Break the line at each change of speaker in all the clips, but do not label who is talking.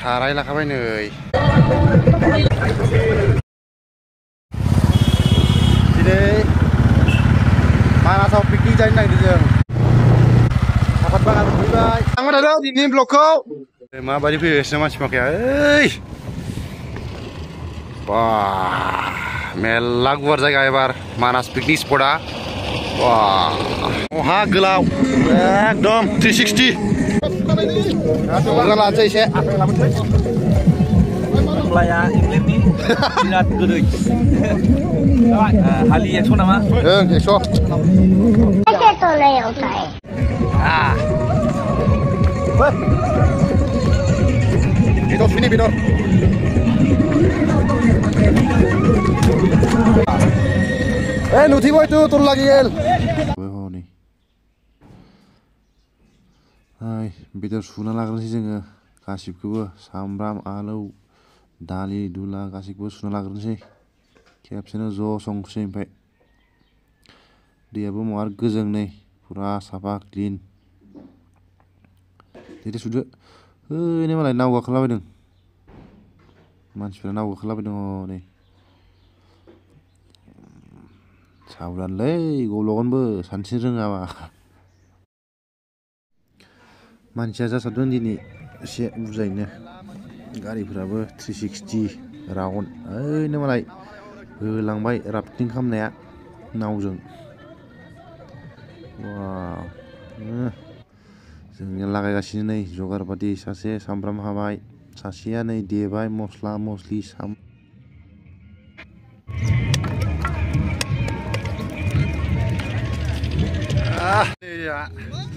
साराय लाखाबाय नै दिनै मानासाव पिकनिक जानो नागिरदों जों साफात बागान फैबाय थांबाय थादों दिनैनि ब्लगखौ माबायदि फैगासिनो मानसि माखाया ओइ बा मेल्ला गुवार जायगा एबार मानास पिकनिक स्पटआ बा महा गोलाव एकदम 360 हमना लानोसै एसे
Playa Inglendi birat gede. Hali 100 nama?
100.
Itu Leo tay.
Ah. Weh. Bidor sini bidor. Nuti boy tuh turun lagi El. Oh nih. Hai, bidor suna लाग्रोसै जोङो गासिबखौबो सामब्राम आलौ दालि दुला गासिखौबो सुना लाग्रोनोसै खेबसेनो ज' संसै ओमफ्राय दैयाबो मार गोजों नै फुरा साफा क्लिन दैदो सुदो ओइनै मालाय नाव गाखोलाबायदों मानसिफ्रा नाव गाखोलाबायदों नै साबधानलै गब्लगोनबो सानस्रिनो रोङाबा मानसिया जासाबदों दिनै एसे बुरजायैनो गारिफोराबो 360 राउन्ड ओइनो मालाय होलांबाय राफ्टिं खालामनाया नावजों वाव जोंनिया लागायगासिनो नै जगार बादि सासे सामब्राम हाबाय सासेया नै देबाय मस्ला मस्लि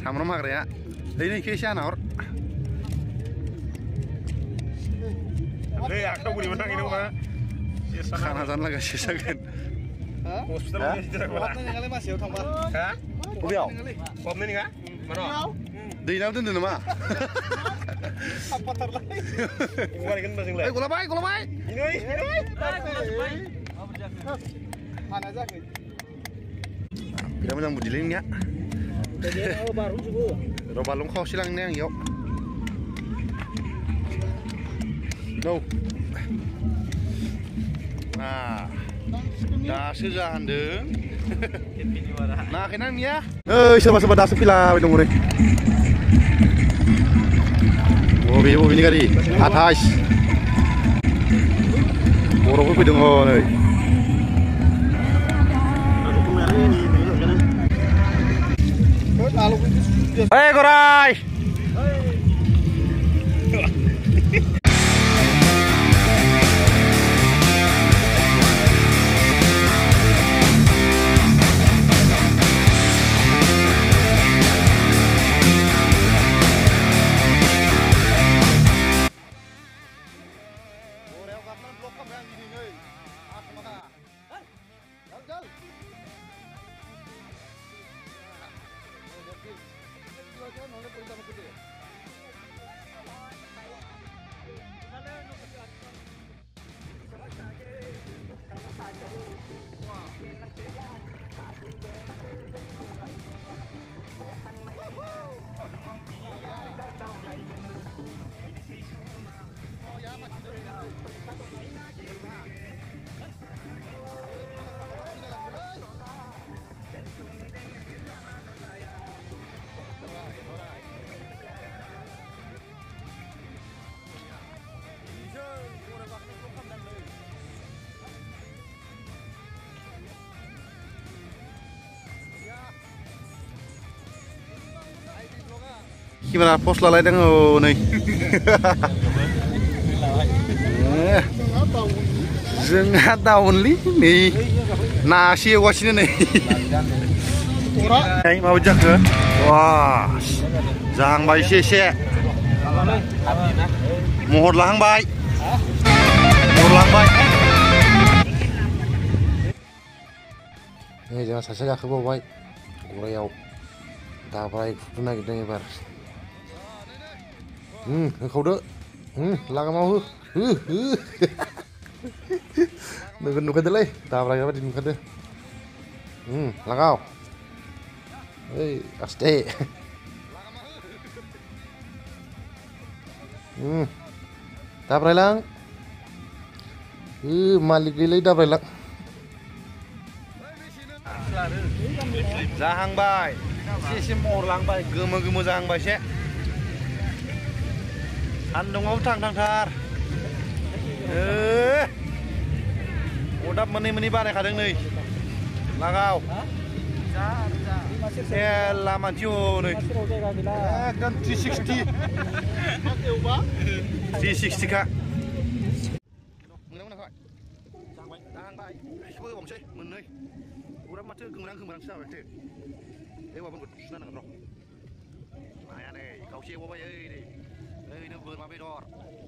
सामब्राम हाग्राया ओइनै एसे आना हर खाना जानो लागासिनो जागोन दैनाव दोनदो नामा गलाबाय गलाबाय बिराद मोजां बुदिलै नोंनिया र' बारलुं खावसे लांनो आं इयाव No. Nah, dasu जाहांदों. Nakin ya. Sobat-sobat dasu pila dong ore. Mobil ini kali atas. Borok fैदों नै. Hei Gorai. Gimana pos lalai dong nih. Jangan tahun nih. Nasi wasini nih. Ini mau jaga. Wah, jangan bayi sih. Mohon lang bayi. Mohon lang bayi. Ini jangan saja ke bawah bayi. Gurau. Dapat pernah gitu nih bar. Khâu đỡ laga mau nukan delay ta lagi apa di nukan deh lagau aste दाब्रायलां मालिक गैलै दाब्रायलां जाहांबाय एसे महर लांबाय गोमो गोमो जाहांबाय एसे सान्दुङाव थांथार अदाब मोननै बानायखादों नै लागाव एला मानसि हनै एकदम 360 का जाहांबाय एसेबो गोबावसै मोननै अदाब माथो गोमोरांसो जाबाय माबाफोरखौ सुना नांगोन र' नाया नै खावसे एवबाय ओइनो बोरमा बेदर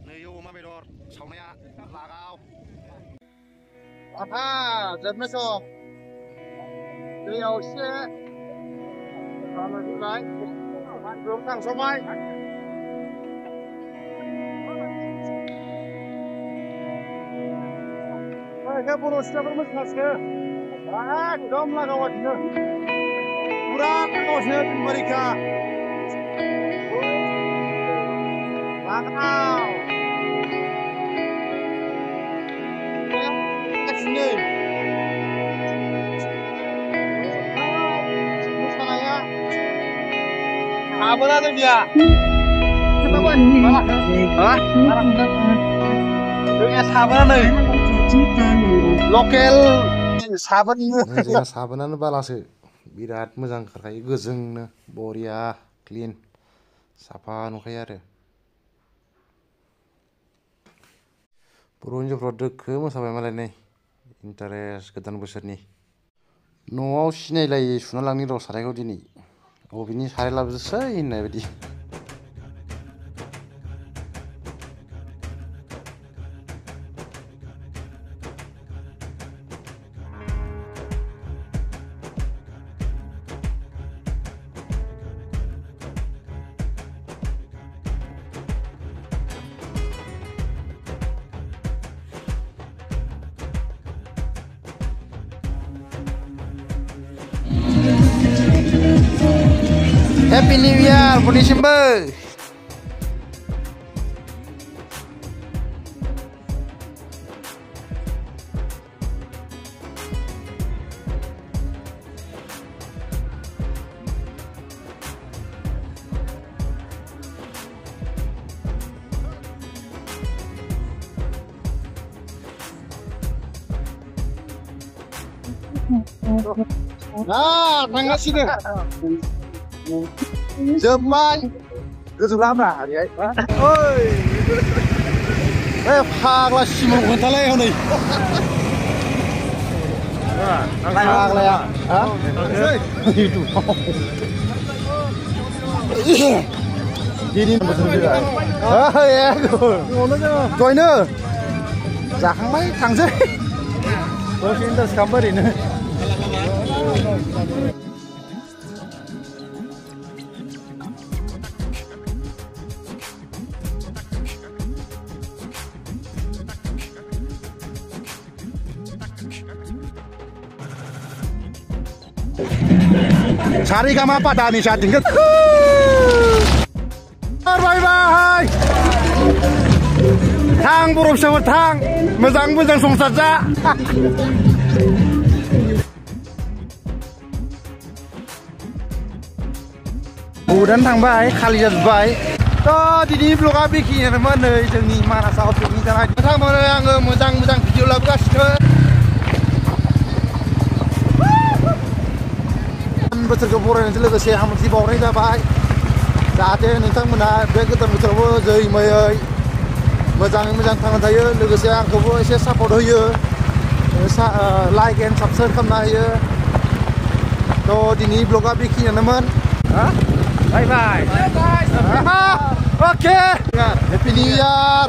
नै अमा बेदर सावनाया लागाव आफा जोबनो सम दैयाव एसे खालामनाय ग्रोम थांसबाय बर' सिख्लाफोर मोसागासिनो एकदम लागावासिनो पुरा लागावासिनो बिमारिखा लागाव मोसानाया साबोना जोंनिया जोंनिया साबोना नै लकेल साबोनानो बालासो बिराद मोजां ओंखारखायो गोजोंनो बरिया क्लिन साफा नुखायो आरो बर' हिन्जावफ्रा दोखो मोसाबाय मालाय नै इन्टारेस्ट गोदान बोसोरनि न'आव सिनायलायै सुना लांनि र' सारायखौ दिनै बबेनि साराय लाबोजोबसै होननाय बायदि Happy New Year बयनिसिमबो थांगासिनो जोब्बाय गोजौलाब्रा ओइ फाग्ला सिमाव खोन्थालाय हनै फाग्लाया दयनो जाखांबाय थांसै दसे इन्टारेस्ट खालामबाय ओरैनो Sarigama Padani saat ini. Bye bye. Thang buruk sama thang, mezang sungsat za. Udan थांबाय खालि जाजोबबाय थ' दिनै ब्लगा बेखिनियानोमोन नै जोंनि मानासाव पिकनिक जानाय नोंथांमोननो आङो मोजां भिडिअ लाबोगासिनो बोसोरखौ बरायनायजों लोगोसे हामलायथि बावनाय जाबाय जाहाथे नोंथांमोना बे गोदान बोसोरावबो जै मैयै मोजाङै मोजां थांना थायो लोगोसे आंखौबो एसे सापर्ट होयो लाइक एन्ड साबस्क्राइब खालामना होयो थ' दिनै ब्लगा बेखिनियानोमोन bye bye okay happy new year